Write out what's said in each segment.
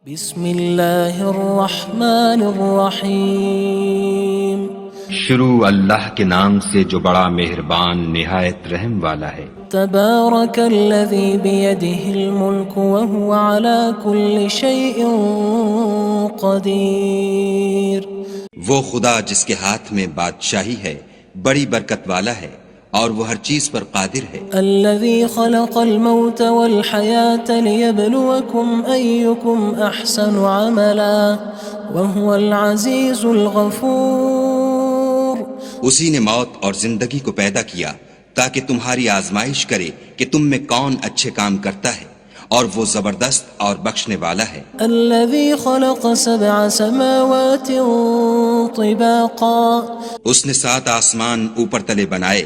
بسم اللہ الرحمن الرحیم شروع اللہ کے نام سے جو بڑا مہربان نہایت رحم والا ہے۔ تبارک الذی بیدہ الملک وہو علی کل شیء قدیر۔ وہ خدا جس کے ہاتھ میں بادشاہی ہے بڑی برکت والا ہے اور وہ ہر چیز پر قادر ہے۔ الذی خلق الموت والحیاة لیبلوکم ایکم احسن عملا وہو العزیز الغفور۔ اسی نے موت اور زندگی کو پیدا کیا تاکہ تمہاری آزمائش کرے کہ تم میں کون اچھے کام کرتا ہے، اور وہ زبردست اور بخشنے والا ہے۔ الذی خلق سبع سماوات طباقا۔ اس نے 7 آسمان اوپر تلے بنائے۔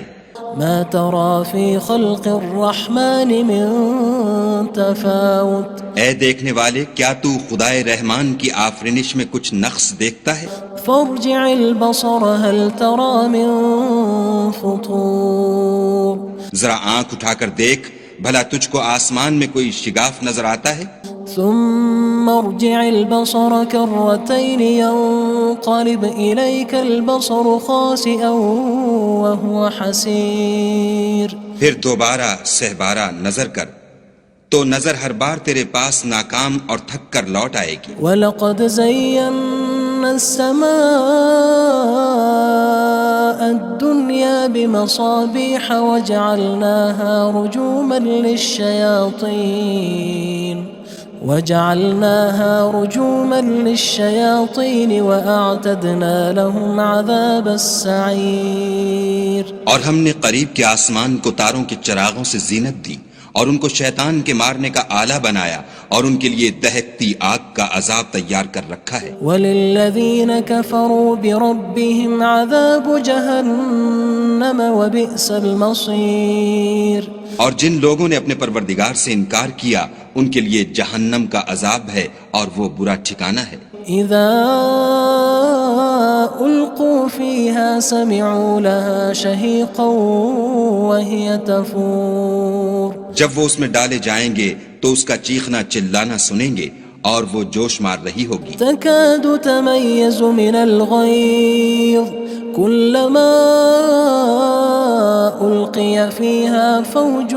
ما ترى في خلق الرحمن من تفاوت۔ اے دیکھنے والے، کیا تو خدائے رحمان کی آفرینش میں کچھ نقص دیکھتا ہے؟ فارجع البصر هل ترى من فطور۔ ذرا آنکھ اٹھا کر دیکھ، بھلا تجھ کو آسمان میں کوئی شگاف نظر آتا ہے؟ ثم ارجع البصر كرتين ينقلب إليك البصر خاسئا وهو حسير۔ پھر دوبارہ سہبارہ نظر کر تو نظر ہر بار تیرے پاس ناکام اور تھک کر لوٹ آئے گی۔ وَلَقَدْ زَيَّنَّا السَّمَاءَ الدُّنْيَا بِمَصَابِيحَ وَجَعَلْنَاهَا رُجُومًا لِلشَّيَاطِينِ وَأَعْتَدْنَا لَهُمْ عَذَابَ السَّعِيرِ۔ اور ہم نے قریب کے آسمان کو تاروں کے چراغوں سے زینت دی اور ان کو شیطان کے مارنے کا آلہ بنایا، اور ان کے لیے دہکتی آگ کا عذاب تیار کر رکھا ہے۔ وَلِلَّذِينَ كَفَرُوا بِرَبِّهِمْ عَذَابُ جَهَنَّمَ وَبِئْسَ الْمَصِيرُ۔ اور جن لوگوں نے اپنے پروردگار سے انکار کیا ان کے لیے جہنم کا عذاب ہے اور وہ برا ٹھکانہ ہے۔ اذا القوا فيها سمعوا لها شهيقا وهي تفور۔ جب وہ اس میں ڈالے جائیں گے تو اس کا چیخنا چلانا سنیں گے اور وہ جوش مار رہی ہوگی۔ تكاد تميز من الغيظ كلما ألقي فيها فوج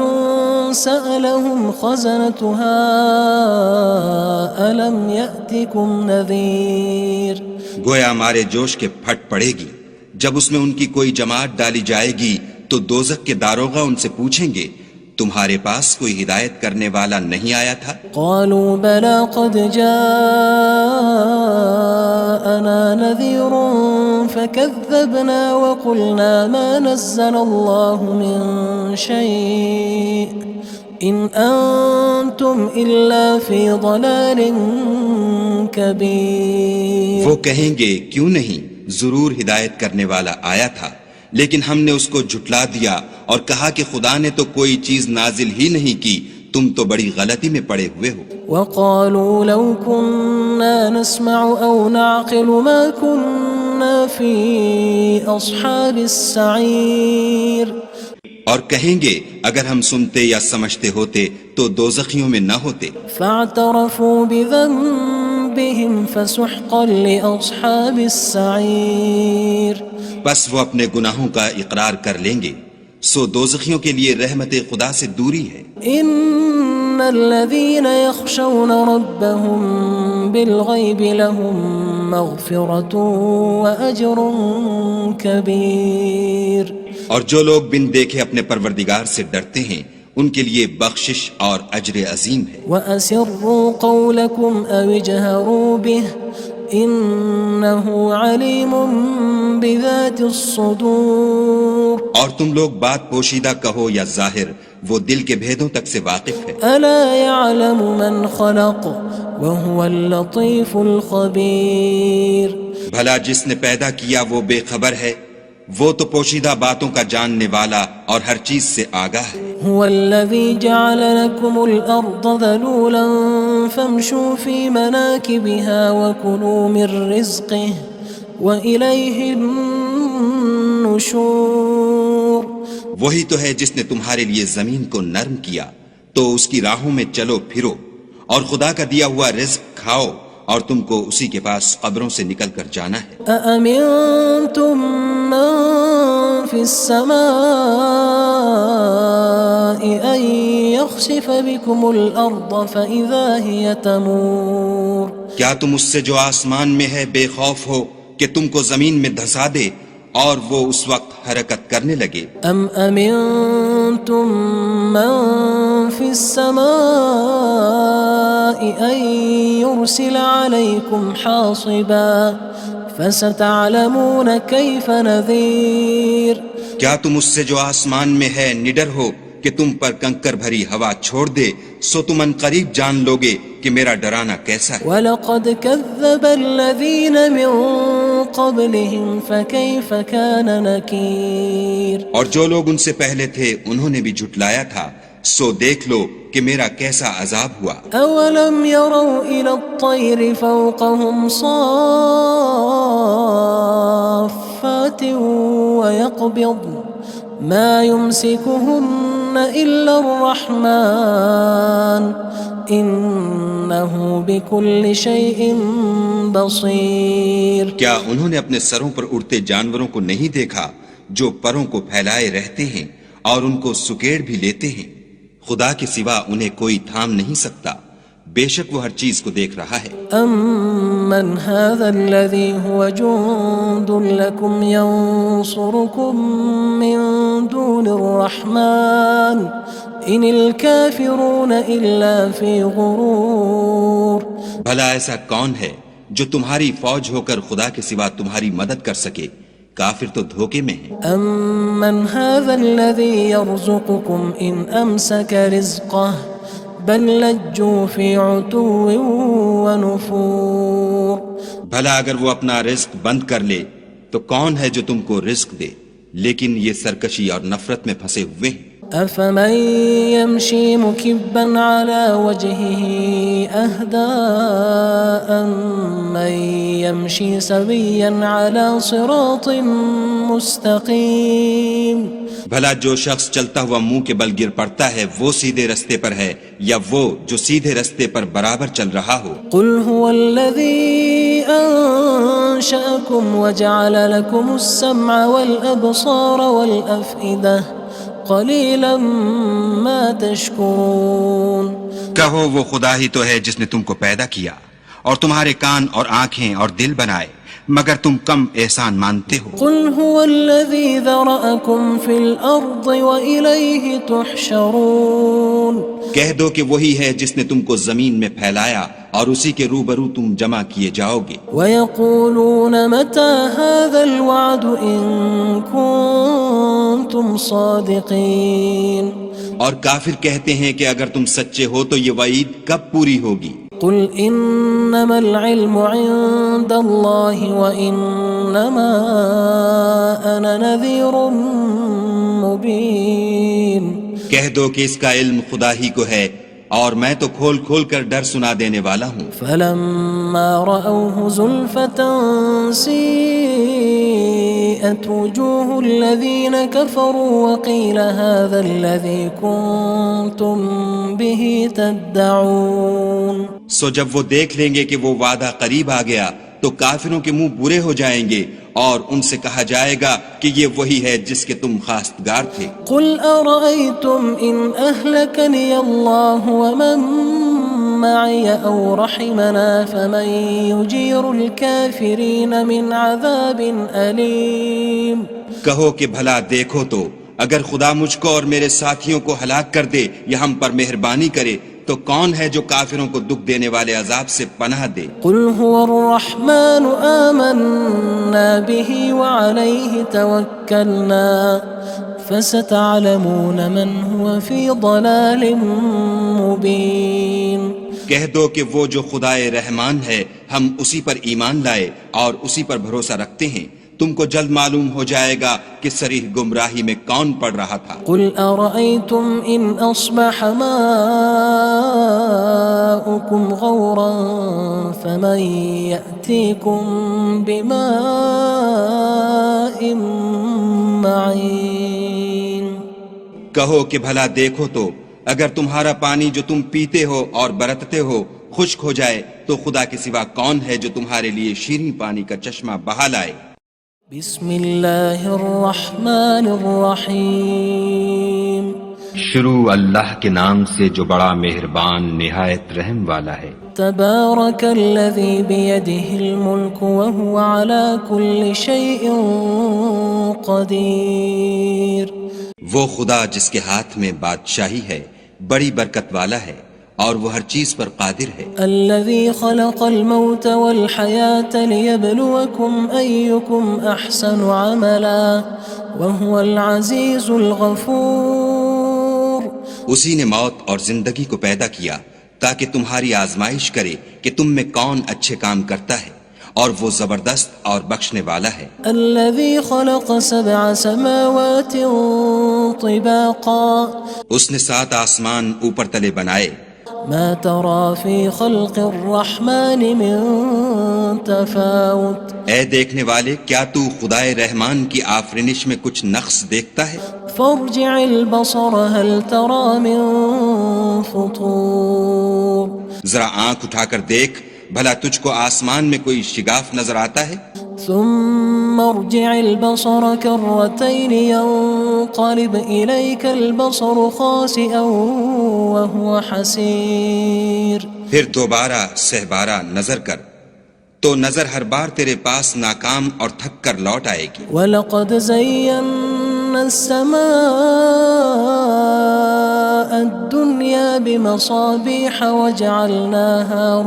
سألهم خزنتها ألم يأتكم نذير۔ گویا مارے جوش کے پھٹ پڑے گی۔ جب اس میں ان کی کوئی جماعت ڈالی جائے گی تو دوزخ کے داروغہ ان سے پوچھیں گے تمہارے پاس کوئی ہدایت کرنے والا نہیں آیا تھا؟ قالوا بلى قد جاءنا نذير فكذبنا وقلنا ما نزل الله من شيء إن أنتم إلا في ضلال كبير۔ وہ کہیں گے کیوں نہیں، ضرور ہدایت کرنے والا آیا تھا، لیکن ہم نے اس کو جھٹلا دیا اور کہا کہ خدا نے تو کوئی چیز نازل ہی نہیں کی، تم تو بڑی غلطی میں پڑے ہوئے ہو۔ وقالوا لو كنا نسمع أو نعقل ما كنا في أصحاب السعير۔ اور کہیں گے اگر ہم سنتے یا سمجھتے ہوتے تو دوزخیوں میں نہ ہوتے۔ فاعترفوا بذنبهم فسحقا لأصحاب السعير۔ بس وہ اپنے گناہوں کا اقرار کر لیں گے، سو دوزخیوں کے لیے رحمت خدا سے دوری ہے۔ ان الذين يخشون ربهم بالغيب لهم مغفرة وأجر كبير۔ اور جو لوگ بن دیکھے اپنے پروردگار سے ڈرتے ہیں ان کے لیے بخشش اور اجر عظیم ہے۔ وَأَسِرُّوا قَوْلَكُمْ أَوِ اجْهَرُوا بِهِ إِنَّهُ عَلِيمٌ بِذَاتِ الصُّدُورِ۔ اور تم لوگ بات پوشیدہ کہو یا ظاہر، وہ دل کے بھیدوں تک سے واقف ہے۔ أَلَا يَعْلَمُ مَنْ خَلَقَ وَهُوَ اللَّطِيفُ الْخَبِيرُ۔ بھلا جس نے پیدا کیا وہ بے خبر ہے، وہ تو پوشیدہ باتوں کا جاننے والا اور ہر چیز سے آگاہ ہے۔ هو الذي جعل لكم الأرض ذلولا فامشوا في مناكبها وكلوا من رزقه وإليه النشور۔ وہی تو ہے جس نے تمہارے لیے زمین کو نرم کیا تو اس کی راہوں میں چلو پھرو اور خدا کا دیا ہوا رزق کھاؤ اور تم کو اسی کے پاس قبروں سے نکل کر جانا ہے۔ أأمنتم من في السماء أن يخسف بكم الأرض فإذا هي تمور کیا تم اس سے جو آسمان میں ہے بے خوف ہو کہ تم کو زمین میں دھسا دے اور وہ اس وقت حرکت کرنے لگے؟ أم أمنتم من في السماء أن يرسل عليكم حاصبا فستعلمون كيف نذير کیا تم اس سے جو آسمان میں ہے نڈر ہو کہ تم پر کنکر بھری ہوا چھوڑ دے، سو تم ان قریب جان لوگے کہ میرا ڈرانا کیسا ہے۔ وَلَقَدْ كَذَّبَ الَّذِينَ مِن قَبْلِهِمْ فَكَيْفَ كَانَ نَكِيرٌ اور جو لوگ ان سے پہلے تھے انہوں نے بھی جھٹلایا تھا، سو دیکھ لو کہ میرا کیسا عذاب ہوا۔ أَوَلَمْ يَرَوْا إِلَى الطَّيْرِ فَوْقَهُمْ صَافَّاتٍ وَيَقْبِضْنَ مَا يُمْسِكُهُنَّ إِلَّا الرَّحْمَنُ إِنَّهُ بِكُلِّ شَيْءٍ بَصِيرٌ کیا انہوں نے اپنے سروں پر اڑتے جانوروں کو نہیں دیکھا جو پروں کو پھیلائے رہتے ہیں اور ان کو سکیڑ بھی لیتے ہیں؟ خدا کے سوا انہیں کوئی تھام نہیں سکتا، بے شک وہ ہر چیز کو دیکھ رہا ہے۔ أَمَّنْ هَذَا الَّذِي هُوَ جُندٌ لَكُمْ يَنصُرُكُم مِّن دُونِ الرَّحْمَنِ إِنِ الْكَافِرُونَ إِلَّا فِي غُرُورٍ بھلا ایسا کون ہے جو تمہاری فوج ہو کر خدا کے سوا تمہاری مدد کر سکے؟ کافر تو دھوکے میں ہیں۔ أَمَّنْ هَذَا الَّذِي يَرْزُقُكُمْ إِنْ أَمْسَكَ رِزْقَهُ بَلْ لَجُّوا فِي عُتُوٍّ وَنُفُورٍ بھلا اگر وہ اپنا رزق بند کر لے تو کون ہے جو تم کو رزق دے؟ لیکن یہ سرکشی اور نفرت میں پھنسے ہوئے ہیں۔ أَفَمَن يَمْشِي مُكِبًّا عَلَى وَجْهِهِ أَهْدَىٰ أَمَّن يَمْشِي سَوِيًّا عَلَى صِرَاطٍ مُّسْتَقِيمٍ بھلا جو شخص چلتا ہوا منہ کے بل گر پڑتا ہے وہ سیدھے رستے پر ہے یا وہ جو سیدھے رستے پر برابر چل رہا ہو؟ قُلْ هُوَ الَّذِي أَنشَأَكُمْ وَجَعَلَ لَكُمُ السَّمْعَ وَالْأَبْصَارَ وَالْأَفْئِدَةَ قَلِيلًا مَا تَشْكُرُونَ کہو وہ خدا ہی تو ہے جس نے تم کو پیدا کیا اور تمہارے کان اور آنکھیں اور دل بنائے، مگر تم کم احسان مانتے ہو۔ قُلْ هُوَ الَّذِي ذَرَأَكُمْ فِي الْأَرْضِ وَإِلَيْهِ تُحْشَرُونَ کہہ دو کہ وہی ہے جس نے تم کو زمین میں پھیلایا اور اسی کے روبرو تم جمع کیے جاؤ گے۔ وَيَقُولُونَ مَتَى هَذَا الْوَعْدُ إِن كُنتُمْ صَادِقِينَ اور کافر کہتے ہیں کہ اگر تم سچے ہو تو یہ وعید کب پوری ہوگی؟ قُلْ إِنَّمَا الْعِلْمُ عِندَ اللَّهِ وَإِنَّمَا أَنَا نَذِيرٌ مُّبِينٌ کہہ دو کہ اس کا علم خدا ہی کو ہے اور میں تو کھول کھول کر ڈر سنا دینے والا ہوں۔ فَلَمَّا رَأَوْهُ زُلْفَةً سِيئَتْ وُجُوهُ الَّذِينَ كَفَرُوا وَقِيلَ هَذَا الَّذِي كُنتُم بِهِ تَدَّعُونَ سو جب وہ دیکھ لیں گے کہ وہ وعدہ قریب آ گیا تو کافروں کے منہ برے ہو جائیں گے اور ان سے کہا جائے گا کہ یہ وہی ہے جس کے تم خواستگار تھے۔ قُلْ أَرَأَيْتُمْ إِنْ أَهْلَكَنِيَ اللَّهُ وَمَن مَّعِيَ أَوْ رَحِمَنَا فَمَن يُجِيرُ الْكَافِرِينَ مِنْ عَذَابٍ أَلِيمٍ کہو کہ بھلا دیکھو تو اگر خدا مجھ کو اور میرے ساتھیوں کو ہلاک کر دے یا ہم پر مہربانی کرے تو کون ہے جو کافروں کو دکھ دینے والے عذاب سے پناہ دے؟ قُلْ هُوَ الرَّحْمَنُ آمَنَّا بِهِ وَعَلَيْهِ تَوَكَّلْنَا فَسَتَعْلَمُونَ مَنْ هُوَ فِي ضَلَالٍ مُّبِينٍ کہہ دو کہ وہ جو خدائے رحمان ہے ہم اسی پر ایمان لائے اور اسی پر بھروسہ رکھتے ہیں، تم کو جلد معلوم ہو جائے گا کہ صریح گمراہی میں کون پڑ رہا تھا۔ قُلْ أَرَأَيْتُمْ إِنْ أَصْبَحَ مَاؤُكُمْ غَوْرًا فَمَن يَأْتِيكُم بِمَاءٍ مَّعِينٍ کہو کہ بھلا دیکھو تو اگر تمہارا پانی جو تم پیتے ہو اور برتتے ہو خشک ہو جائے تو خدا کے سوا کون ہے جو تمہارے لیے شیریں پانی کا چشمہ بہا لائے؟ بسم اللہ الرحمن الرحیم شروع اللہ کے نام سے جو بڑا مہربان نہایت رحم والا ہے۔ تبارک الذی بیدہ الملک وہو علی کل شیء قدیر۔ وہ خدا جس کے ہاتھ میں بادشاہی ہے بڑی برکت والا ہے اور وہ ہر چیز پر قادر ہے۔ الذی خلق الموت والحیاة لیبلوکم ایکم احسن عملا وہو العزیز الغفور۔ اسی نے موت اور زندگی کو پیدا کیا تاکہ تمہاری آزمائش کرے کہ تم میں کون اچھے کام کرتا ہے، اور وہ زبردست اور بخشنے والا ہے۔ الذی خلق سبع سماوات طباقا۔ اس نے 7 آسمان اوپر تلے بنائے۔ ما ترى في خلق الرحمن من تفاوت۔ اے دیکھنے والے، کیا تو خدائے رحمان کی آفرینش میں کچھ نقص دیکھتا ہے؟ فارجع البصر هل ترى من فطور۔ ذرا آنکھ اٹھا کر دیکھ، بھلا تجھ کو آسمان میں کوئی شگاف نظر آتا ہے؟ ثم ارجع البصر كرتين ينقلب إليك البصر خاسئا وهو حسير۔ پھر دوبارہ سہبارہ نظر کر تو نظر ہر بار تیرے پاس ناکام اور تھک کر لوٹ آئے گی۔ وَلَقَدْ زَيَّنَّا السَّمَاءَ الدُّنْيَا بِمَصَابِيحَ وَجَعَلْنَاهَا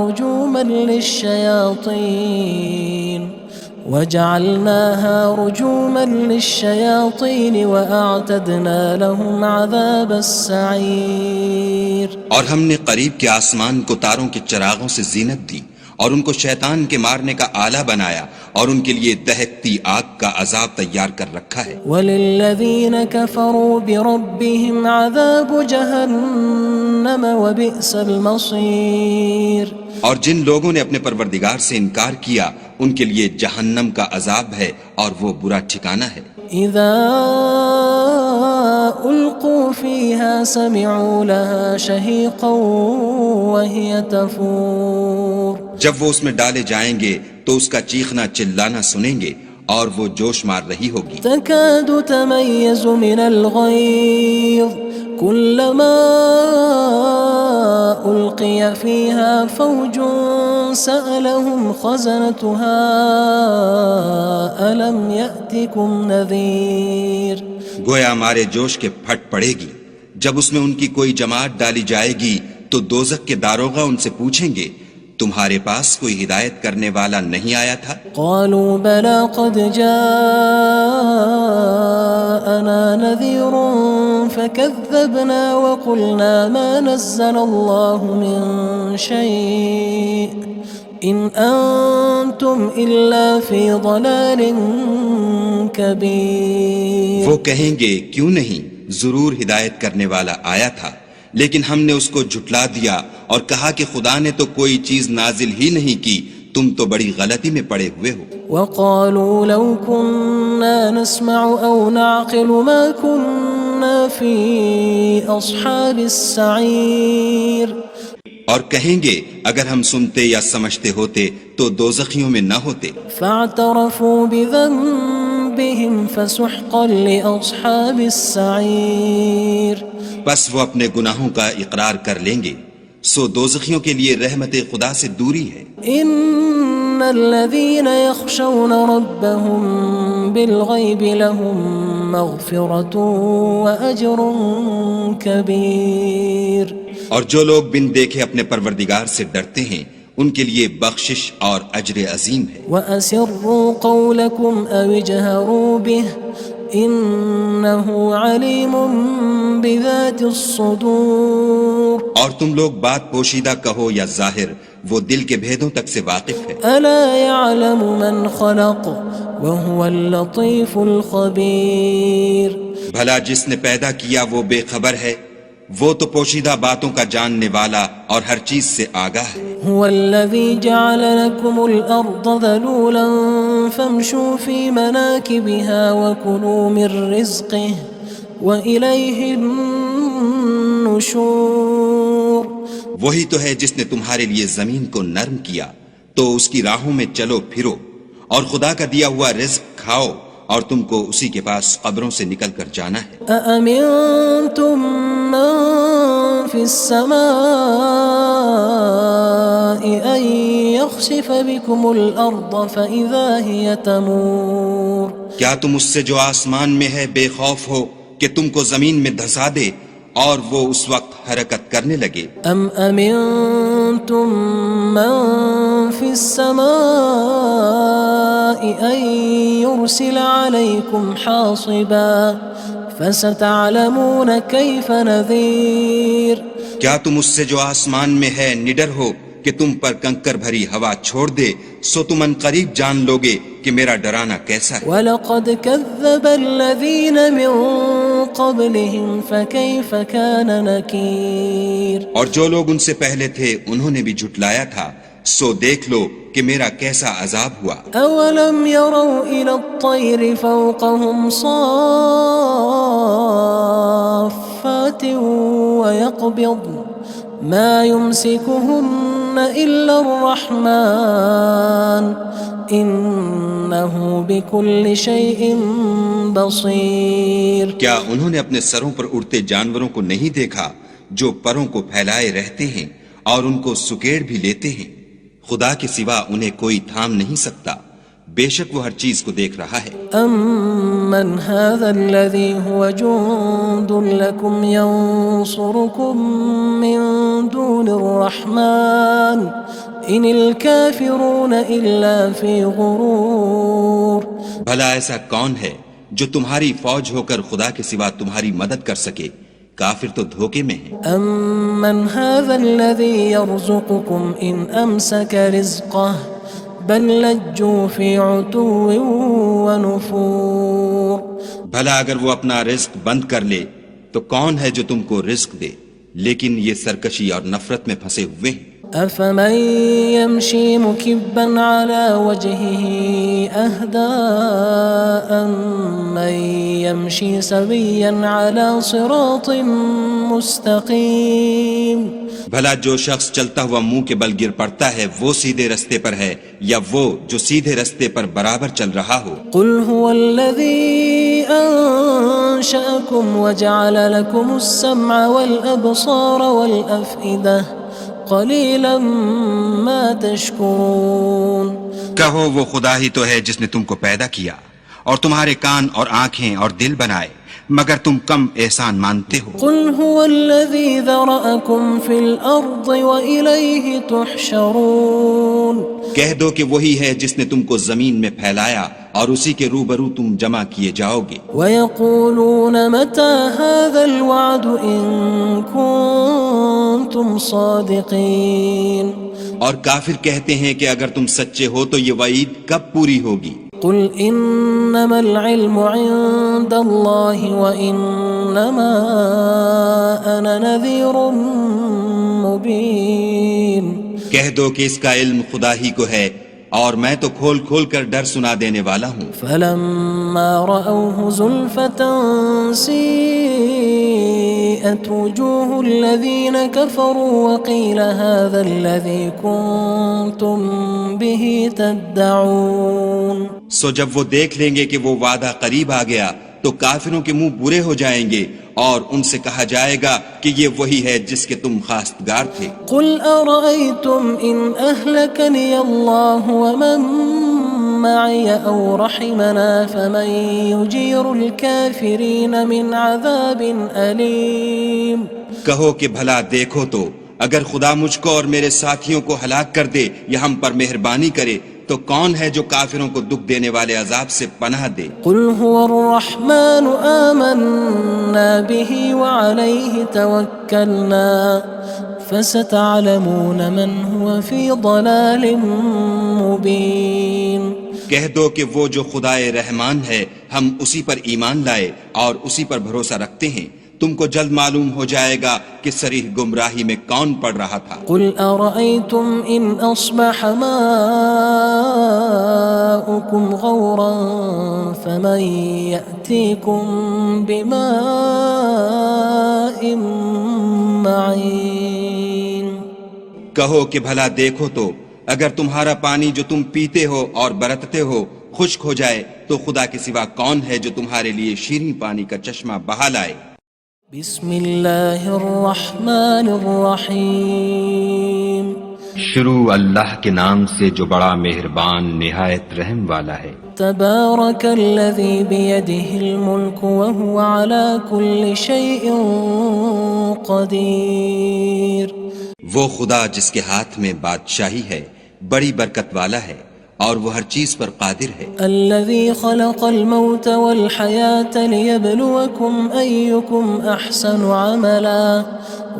رُجُومًا لِلشَّيَاطِينِ وَأَعْتَدْنَا لَهُمْ عَذَابَ السَّعِيرِ۔ اور ہم نے قریب کے آسمان کو تاروں کے چراغوں سے زینت دی اور ان کو شیطان کے مارنے کا آلہ بنایا اور ان کے لیے دہکتی آگ کا عذاب تیار کر رکھا ہے۔ وَلِلَّذِينَ كَفَرُوا بِرَبِّهِمْ عَذَابُ جَهَنَّمَ وَبِئْسَ الْمَصِيرُ۔ اور جن لوگوں نے اپنے پروردگار سے انکار کیا ان کے لیے جہنم کا عذاب ہے اور وہ برا ٹھکانہ ہے۔ اذا القوا فيها سمعوا لها شهيقا وهي تفور۔ جب وہ اس میں ڈالے جائیں گے تو اس کا چیخنا چلانا سنیں گے اور وہ جوش مار رہی ہوگی۔ تكاد تميز من الغيظ كلما ألقي فيها فوج سألهم خزنتها ألم يأتكم نذير۔ گویا مارے جوش کے پھٹ پڑے گی۔ جب اس میں ان کی کوئی جماعت ڈالی جائے گی تو دوزخ کے داروغہ ان سے پوچھیں گے تمہارے پاس کوئی ہدایت کرنے والا نہیں آیا تھا؟ قالوا بلى قد جاءنا نذير فكذبنا وقلنا ما نزل الله من شيء إن أنتم إلا في ضلال كبير۔ وہ کہیں گے کیوں نہیں، ضرور ہدایت کرنے والا آیا تھا، لیکن ہم نے اس کو جھٹلا دیا اور کہا کہ خدا نے تو کوئی چیز نازل ہی نہیں کی، تم تو بڑی غلطی میں پڑے ہوئے ہو۔ وقالوا لو كنا نسمع أو نعقل ما كنا في أصحاب السعير۔ اور کہیں گے اگر ہم سنتے یا سمجھتے ہوتے تو دوزخیوں میں نہ ہوتے۔ فاعترفوا بذنبهم فسحقا لأصحاب السعير۔ بس وہ اپنے گناہوں کا اقرار کر لیں گے، سو دوزخیوں کے لیے رحمت خدا سے دوری ہے۔ ان الذين يخشون ربهم بالغيب لهم مغفرة وأجر كبير۔ اور جو لوگ بن دیکھے اپنے پروردگار سے ڈرتے ہیں ان کے لیے بخشش اور اجر عظیم ہے۔ وَأَسِرُّوا قَوْلَكُمْ أَوِ اجْهَرُوا بِهِ إِنَّهُ عَلِيمٌ بِذَاتِ الصُّدُورِ۔ اور تم لوگ بات پوشیدہ کہو یا ظاہر، وہ دل کے بھیدوں تک سے واقف ہے۔ أَلَا يَعْلَمُ مَنْ خَلَقَ وَهُوَ اللَّطِيفُ الْخَبِيرُ۔ بھلا جس نے پیدا کیا وہ بے خبر ہے، وہ تو پوشیدہ باتوں کا جاننے والا اور ہر چیز سے آگاہ ہے۔ هو الذي جعل لكم الأرض ذلولا فامشوا في مناكبها وكلوا من رزقه وإليه النشور۔ وہی تو ہے جس نے تمہارے لیے زمین کو نرم کیا تو اس کی راہوں میں چلو پھرو، اور خدا کا دیا ہوا رزق کھاؤ، اور تم کو اسی کے پاس قبروں سے نکل کر جانا ہے۔ أأمنتم من في السماء أن يخسف بكم الأرض فإذا هي تمور کیا تم اس سے جو آسمان میں ہے بے خوف ہو کہ تم کو زمین میں دھسا دے اور وہ اس وقت حرکت کرنے لگے؟ أم أمنتم من في السماء أن يرسل عليكم حاصبا فستعلمون كيف نذير کیا تم اس سے جو آسمان میں ہے نڈر ہو کہ تم پر کنکر بھری ہوا چھوڑ دے، سو تم ان قریب جان لوگے کہ میرا ڈرانا کیسا ہے۔ وَلَقَدْ كَذَّبَ الَّذِينَ مِن قَبْلِهِمْ فَكَيْفَ كَانَ نَكِيرٌ اور جو لوگ ان سے پہلے تھے انہوں نے بھی جھٹلایا تھا، سو دیکھ لو کہ میرا کیسا عذاب ہوا۔ أَوَلَمْ يَرَوْا إِلَى الطَّيْرِ فَوْقَهُمْ صَافَّاتٍ وَيَقْبِضْنَ مَا يُمْسِكُهُنَّ إِلَّا الرَّحْمَنُ إِنَّهُ بِكُلِّ شَيْءٍ بَصِيرٌ کیا انہوں نے اپنے سروں پر اڑتے جانوروں کو نہیں دیکھا جو پروں کو پھیلائے رہتے ہیں اور ان کو سکیڑ بھی لیتے ہیں؟ خدا کے سوا انہیں کوئی تھام نہیں سکتا، بے شک وہ ہر چیز کو دیکھ رہا ہے۔ أَمَّنْ هَذَا الَّذِي هُوَ جُندٌ لَكُمْ يَنصُرُكُم مِّن دُونِ الرَّحْمَنِ إِنِ الْكَافِرُونَ إِلَّا فِي غُرُورٍ بھلا ایسا کون ہے جو تمہاری فوج ہو کر خدا کے سوا تمہاری مدد کر سکے؟ کافر تو دھوکے میں ہیں۔ أَمَّنْ هَذَا الَّذِي يَرْزُقُكُمْ إِنْ أَمْسَكَ رِزْقَهُ بَلْ لَجُّوا فِي عُتُوٍّ وَنُفُورٍ بھلا اگر وہ اپنا رزق بند کر لے تو کون ہے جو تم کو رزق دے؟ لیکن یہ سرکشی اور نفرت میں پھنسے ہوئے ہیں۔ أَفَمَن يَمْشِي مُكِبًّا عَلَى وَجْهِهِ أَهْدَىٰ أَمَّن يَمْشِي سَوِيًّا عَلَى صِرَاطٍ مُّسْتَقِيمٍ بھلا جو شخص چلتا ہوا منہ کے بل گر پڑتا ہے وہ سیدھے رستے پر ہے یا وہ جو سیدھے رستے پر برابر چل رہا ہو؟ قُلْ هُوَ الَّذِي أَنشَأَكُمْ وَجَعَلَ لَكُمُ السَّمْعَ وَالْأَبْصَارَ وَالْأَفْئِدَةَ قَلِيلًا مَا تَشْكُرُونَ کہو وہ خدا ہی تو ہے جس نے تم کو پیدا کیا اور تمہارے کان اور آنکھیں اور دل بنائے، مگر تم کم احسان مانتے ہو۔ قُلْ هُوَ الَّذِي ذَرَأَكُمْ فِي الْأَرْضِ وَإِلَيْهِ تُحْشَرُونَ کہہ دو کہ وہی ہے جس نے تم کو زمین میں پھیلایا اور اسی کے روبرو تم جمع کیے جاؤ گے۔ وَيَقُولُونَ مَتَى هَذَا الْوَعْدُ إِن كُنتُمْ صَادِقِينَ اور کافر کہتے ہیں کہ اگر تم سچے ہو تو یہ وعید کب پوری ہوگی؟ قُلْ إِنَّمَا الْعِلْمُ عِندَ اللَّهِ وَإِنَّمَا أَنَا نَذِيرٌ مُّبِينٌ کہہ دو کہ اس کا علم خدا ہی کو ہے اور میں تو کھول کھول کر ڈر سنا دینے والا ہوں۔ فَلَمَّا رَأَوْهُ زُلْفَةً سِيئَتْ وُجُوهُ الَّذِينَ كَفَرُوا وَقِيلَ هَذَا الَّذِي كُنتُم بِهِ تَدَّعُونَ سو جب وہ دیکھ لیں گے کہ وہ وعدہ قریب آ گیا تو کافروں کے منہ برے ہو جائیں گے اور ان سے کہا جائے گا کہ یہ وہی ہے جس کے تم خواستگار تھے۔ قُلْ أَرَأَيْتُمْ إِنْ أَهْلَكَنِيَ اللَّهُ وَمَن مَّعِيَ أَوْ رَحِمَنَا فَمَن يُجِيرُ الْكَافِرِينَ مِنْ عَذَابٍ أَلِيمٍ کہو کہ بھلا دیکھو تو اگر خدا مجھ کو اور میرے ساتھیوں کو ہلاک کر دے یا ہم پر مہربانی کرے تو کون ہے جو کافروں کو دکھ دینے والے عذاب سے پناہ دے؟ قُلْ هُوَ الرَّحْمَنُ آمَنَّا بِهِ وَعَلَيْهِ تَوَكَّلْنَا فَسَتَعْلَمُونَ مَنْ هُوَ فِي ضَلَالٍ مُّبِينٍ کہہ دو کہ وہ جو خدائے رحمان ہے ہم اسی پر ایمان لائے اور اسی پر بھروسہ رکھتے ہیں، تم کو جلد معلوم ہو جائے گا کہ صریح گمراہی میں کون پڑ رہا تھا۔ قُلْ أَرَأَيْتُمْ إِنْ أَصْبَحَ مَاؤُكُمْ غَوْرًا فَمَن يَأْتِيكُم بِمَاءٍ مَّعِينٍ کہو کہ بھلا دیکھو تو اگر تمہارا پانی جو تم پیتے ہو اور برتتے ہو خشک ہو جائے تو خدا کے سوا کون ہے جو تمہارے لیے شیریں پانی کا چشمہ بہا لائے؟ بسم اللہ الرحمن الرحیم شروع اللہ کے نام سے جو بڑا مہربان نہایت رحم والا ہے۔ تبارک الذی بیدہ الملک وہو علی کل شیء قدیر۔ وہ خدا جس کے ہاتھ میں بادشاہی ہے بڑی برکت والا ہے اور وہ ہر چیز پر قادر ہے۔ الذي خلق الموت والحياة ليبلوكم أيكم أحسن عملا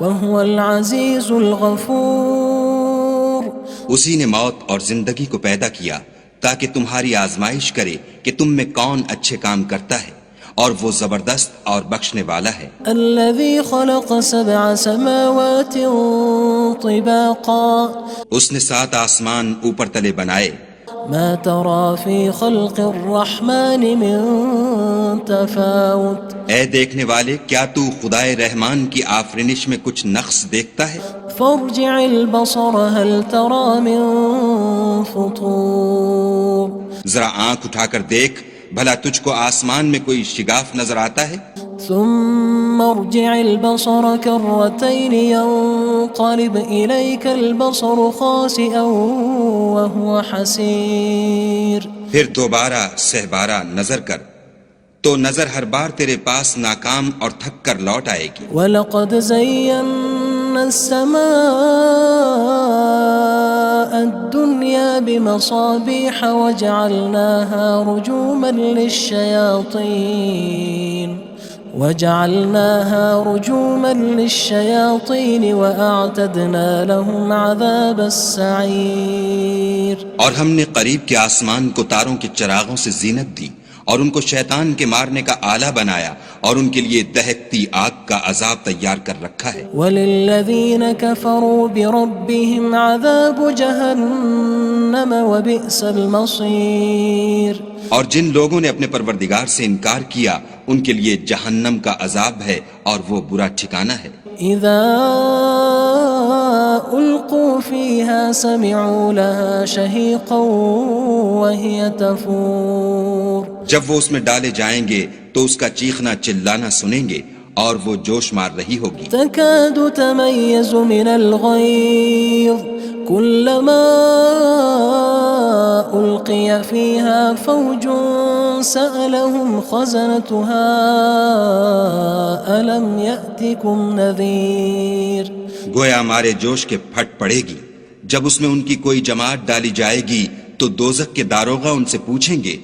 وهو العزيز الغفور۔ اسی نے موت اور زندگی کو پیدا کیا تاکہ تمہاری آزمائش کرے کہ تم میں کون اچھے کام کرتا ہے، اور وہ زبردست اور بخشنے والا ہے۔ الذي خلق 7 سماوات طباقا۔ اس نے 7 آسمان اوپر تلے بنائے۔ ما ترى في خلق الرحمن من تفاوت۔ اے دیکھنے والے، کیا تو خدائے رحمان کی آفرینش میں کچھ نقص دیکھتا ہے؟ فارجع البصر هل ترى من فطور۔ ذرا آنکھ اٹھا کر دیکھ، بھلا تجھ کو آسمان میں کوئی شگاف نظر آتا ہے؟ ثم ارجع البصر كرتين ينقلب إليك البصر خاسئا وهو حسير۔ پھر دوبارہ سہبارہ نظر کر تو نظر ہر بار تیرے پاس ناکام اور تھک کر لوٹ آئے گی۔ وَلَقَدْ زَيَّنَّا السَّمَاءَ الدُّنْيَا بِمَصَابِيحَ وَجَعَلْنَاهَا رُجُومًا لِلشَّيَاطِينِ وَأَعْتَدْنَا لَهُمْ عَذَابَ السَّعِيرِ۔ اور ہم نے قریب کے آسمان کو تاروں کے چراغوں سے زینت دی اور ان کو شیطان کے مارنے کا آلہ بنایا اور ان کے لیے دہکتی آگ کا عذاب تیار کر رکھا ہے۔ وَلِلَّذِينَ كَفَرُوا بِرَبِّهِمْ عَذَابُ جَهَنَّمَ وَبِئْسَ الْمَصِيرُ۔ اور جن لوگوں نے اپنے پروردگار سے انکار کیا ان کے لیے جہنم کا عذاب ہے اور وہ برا ٹھکانہ ہے۔ اذا القوا فيها سمعوا لها شهيقا وهي تفور۔ جب وہ اس میں ڈالے جائیں گے تو اس کا چیخنا چلانا سنیں گے اور وہ جوش مار رہی ہوگی۔ تكاد تميز من الغيظ كلما ألقي فيها فوج سألهم خزنتها ألم يأتكم نذير۔ گویا ہمارے جوش کے پھٹ پڑے گی جب اس میں ان کی کوئی جماعت ڈالی جائے گی تو دوزخ کے داروغہ ان سے پوچھیں گے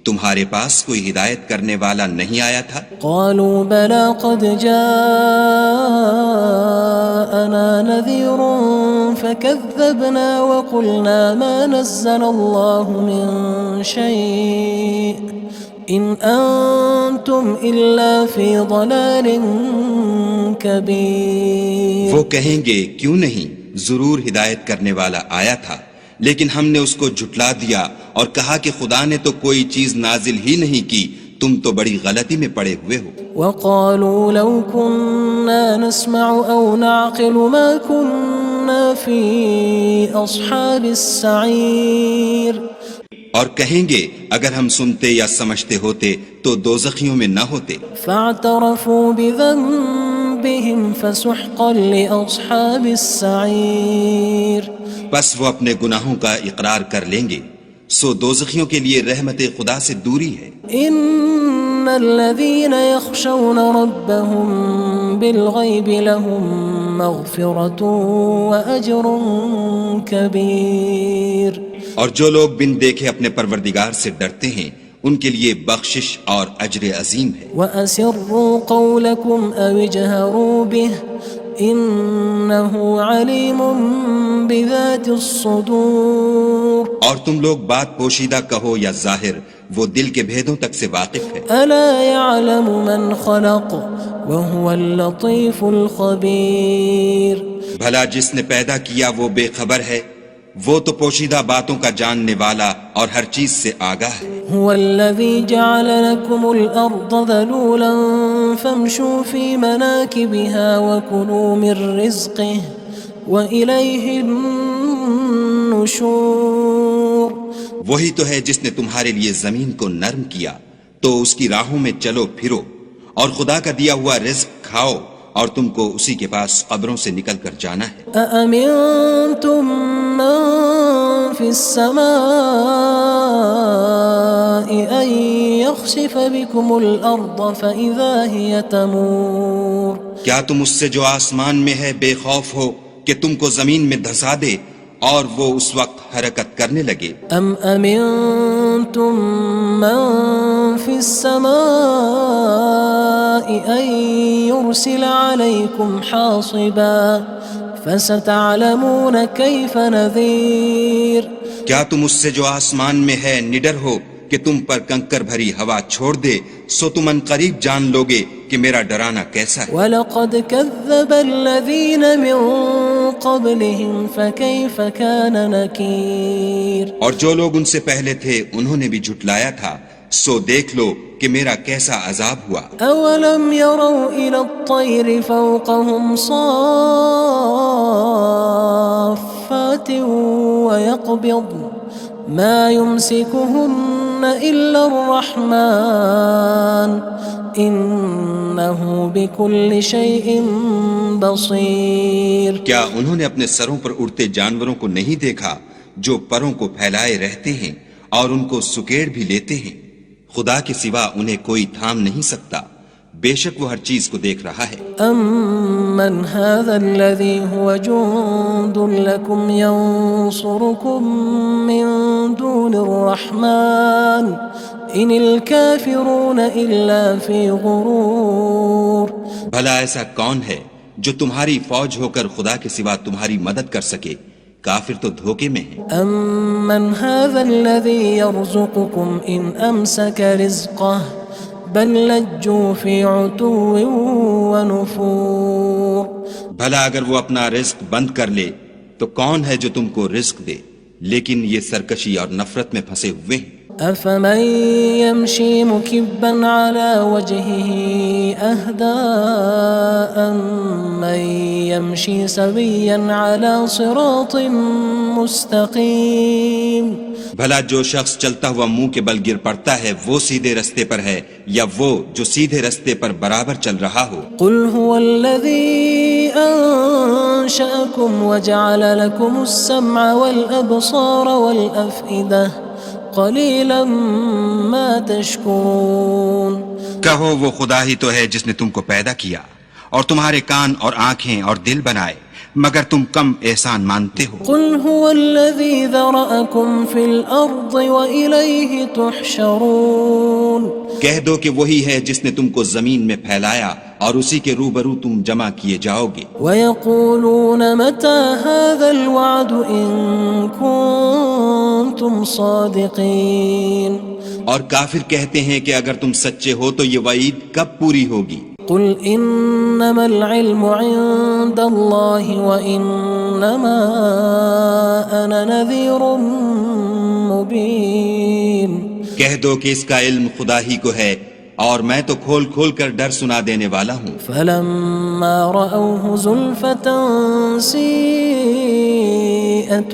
تمہارے پاس کوئی ہدایت کرنے والا نہیں آیا تھا؟ قالوا بلى قد جاءنا نذير فكذبنا وقلنا ما نزل الله من شيء إن أنتم إلا في ضلال كبير۔ وہ کہیں گے کیوں نہیں، ضرور ہدایت کرنے والا آیا تھا، لیکن ہم نے اس کو جھٹلا دیا اور کہا کہ خدا نے تو کوئی چیز نازل ہی نہیں کی، تم تو بڑی غلطی میں پڑے ہوئے ہو۔ وقالوا لو كنا نسمع أو نعقل ما كنا في أصحاب السعير۔ اور کہیں گے اگر ہم سنتے یا سمجھتے ہوتے تو دوزخیوں میں نہ ہوتے۔ فاعترفوا بذنبهم فسحقا لأصحاب السعير۔ بس وہ اپنے گناہوں کا اقرار کر لیں گے، سو دوزخیوں کے لیے رحمت خدا سے دوری ہے۔ ان الذين يخشون ربهم بالغيب لهم مغفرة وأجر كبير۔ اور جو لوگ بن دیکھے اپنے پروردگار سے ڈرتے ہیں ان کے لیے بخشش اور اجر عظیم ہے۔ وَأَسِرُّوا قَوْلَكُمْ أَوِ اجْهَرُوا بِهِ إِنَّهُ عَلِيمٌ بِذَاتِ الصُّدُورِ۔ اور تم لوگ بات پوشیدہ کہو یا ظاہر، وہ دل کے بھیدوں تک سے واقف ہے۔ أَلَا يَعْلَمُ مَنْ خَلَقَ وَهُوَ اللَّطِيفُ الْخَبِيرُ۔ بھلا جس نے پیدا کیا وہ بے خبر ہے، وہ تو پوشیدہ باتوں کا جاننے والا اور ہر چیز سے آگاہ ہے۔ هو الذي جعل لكم الأرض ذلولا فامشوا في مناكبها وكلوا من رزقه وإليه النشور. وہی تو ہے جس نے تمہارے لیے زمین کو نرم کیا تو اس کی راہوں میں چلو پھرو اور خدا کا دیا ہوا رزق کھاؤ اور تم کو اسی کے پاس قبروں سے نکل کر جانا ہے. أأمنتم من في السماء أن يخسف بكم الأرض فإذا هي تمور. کیا تم اس سے جو آسمان میں ہے بے خوف ہو کہ تم کو زمین میں دھسا دے اور وہ اس وقت حرکت کرنے لگے؟ أم أمنتم من في السماء أن يرسل عليكم حاصبا فستعلمون كيف نذير. کیا تم اس سے جو آسمان میں ہے نڈر ہو کہ تم پر کنکر بھری ہوا چھوڑ دے سو تم ان قریب جان لوگے کہ میرا ڈرانا کیسا ہے. وَلَقَدْ كَذَّبَ الَّذِينَ مِن قَبْلِهِمْ فَكَيْفَ كَانَ نَكِيرٌ. اور جو لوگ ان سے پہلے تھے انہوں نے بھی جھٹلایا تھا سو دیکھ لو کہ میرا کیسا عذاب ہوا. أَوَلَمْ يَرَوْا إِلَى الطَّيْرِ فَوْقَهُمْ صَافَّاتٍ وَيَقْبِضْنَ مَا يُمْسِكُهُنَّ إِلَّا الرَّحْمَنُ إِنَّهُ بِكُلِّ شَيْءٍ بَصِيرٌ. کیا انہوں نے اپنے سروں پر اڑتے جانوروں کو نہیں دیکھا جو پروں کو پھیلائے رہتے ہیں اور ان کو سکیڑ بھی لیتے ہیں؟ خدا کے سوا انہیں کوئی تھام نہیں سکتا، بے شک وہ ہر چیز کو دیکھ رہا ہے. أَمَّنْ هَذَا الَّذِي هُوَ جُندٌ لَكُمْ يَنصُرُكُم مِّن دُونِ الرَّحْمَنِ إِنِ الْكَافِرُونَ إِلَّا فِي غُرُورٍ. بھلا ایسا کون ہے جو تمہاری فوج ہو کر خدا کے سوا تمہاری مدد کر سکے؟ کافر تو دھوکے میں ہیں. أَمَّنْ هَذَا الَّذِي يَرْزُقُكُمْ إِنْ أَمْسَكَ رِزْقَهُ بَلْ لَجُّوا فِي عُتُوٍّ وَنُفُورٍ. بھلا اگر وہ اپنا رزق بند کر لے تو کون ہے جو تم کو رزق دے، لیکن یہ سرکشی اور نفرت میں پھنسے ہوئے ہیں. أَفَمَن يَمْشِي مُكِبًّا عَلَى وَجْهِهِ أَهْدَىٰ أَمَّن يَمْشِي سَوِيًّا عَلَى صِرَاطٍ مُّسْتَقِيمٍ. بھلا جو شخص چلتا ہوا منہ کے بل گر پڑتا ہے وہ سیدھے رستے پر ہے یا وہ جو سیدھے رستے پر برابر چل رہا ہو؟ قُلْ هُوَ الَّذِي أَنشَأَكُمْ وَجَعَلَ لَكُمُ السَّمْعَ وَالْأَبْصَارَ وَالْأَفْئِدَةَ قَلِيلًا مَا تَشْكُرُونَ. کہو وہ خدا ہی تو ہے جس نے تم کو پیدا کیا اور تمہارے کان اور آنکھیں اور دل بنائے، مگر تم کم احسان مانتے ہو. قُلْ هُوَ الَّذِي ذَرَأَكُمْ فِي الْأَرْضِ وَإِلَيْهِ تُحْشَرُونَ. کہہ دو کہ وہی ہے جس نے تم کو زمین میں پھیلایا اور اسی کے روبرو تم جمع کیے جاؤ گے. وَيَقُولُونَ مَتَى هَذَا الْوَعْدُ إِن كُنتُمْ صَادِقِينَ. اور کافر کہتے ہیں کہ اگر تم سچے ہو تو یہ وعید کب پوری ہوگی؟ قُلْ إِنَّمَا الْعِلْمُ عِندَ اللَّهِ وَإِنَّمَا أَنَا نَذِيرٌ مُّبِينٌ. کہہ دو کہ اس کا علم خدا ہی کو ہے اور میں تو کھول کھول کر ڈر سنا دینے والا ہوں. فَلَمَّا رَأَوْهُ زُلْفَةً سِيئَتْ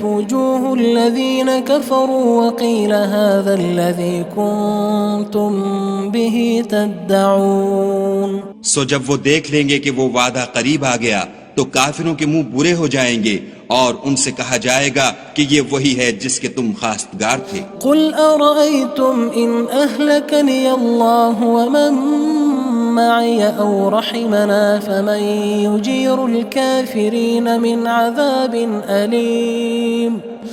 وُجُوهُ الَّذِينَ كَفَرُوا وَقِيلَ هَذَا الَّذِي كُنتُم بِهِ تَدَّعُونَ. سو جب وہ دیکھ لیں گے کہ وہ وعدہ قریب آ گیا تو کافروں کے منہ برے ہو جائیں گے اور ان سے کہا جائے گا کہ یہ وہی ہے جس کے تم خواستگار تھے. قُلْ أَرَأَيْتُمْ إِنْ أَهْلَكَنِيَ اللَّهُ وَمَن مَّعِيَ أَوْ رَحِمَنَا فَمَن يُجِيرُ الْكَافِرِينَ مِنْ عَذَابٍ أَلِيمٍ.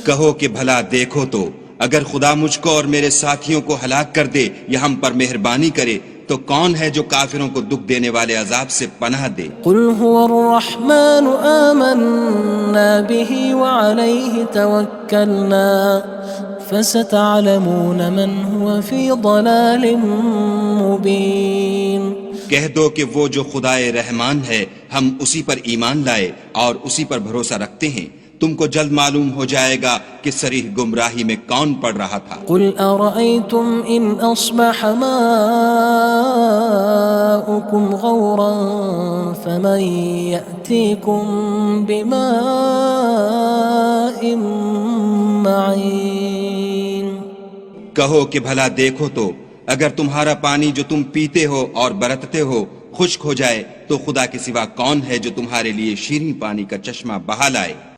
کہو کہ بھلا دیکھو تو اگر خدا مجھ کو اور میرے ساتھیوں کو ہلاک کر دے یا ہم پر مہربانی کرے تو کون ہے جو کافروں کو دکھ دینے والے عذاب سے پناہ دے؟ قُلْ هُوَ الرَّحْمَنُ آمَنَّا بِهِ وَعَلَيْهِ تَوَكَّلْنَا فَسَتَعْلَمُونَ مَنْ هُوَ فِي ضَلَالٍ مُّبِينٍ. کہہ دو کہ وہ جو خدائے رحمان ہے ہم اسی پر ایمان لائے اور اسی پر بھروسہ رکھتے ہیں، تم کو جلد معلوم ہو جائے گا کہ صریح گمراہی میں کون پڑ رہا تھا۔ قل أرأيتم إن أصبح ماؤكم غورا فمن يأتيكم بماء معين۔ کہو کہ بھلا دیکھو تو اگر تمہارا پانی جو تم پیتے ہو اور برتتے ہو خشک ہو جائے تو خدا کے سوا کون ہے جو تمہارے لیے شیریں پانی کا چشمہ بہا لائے۔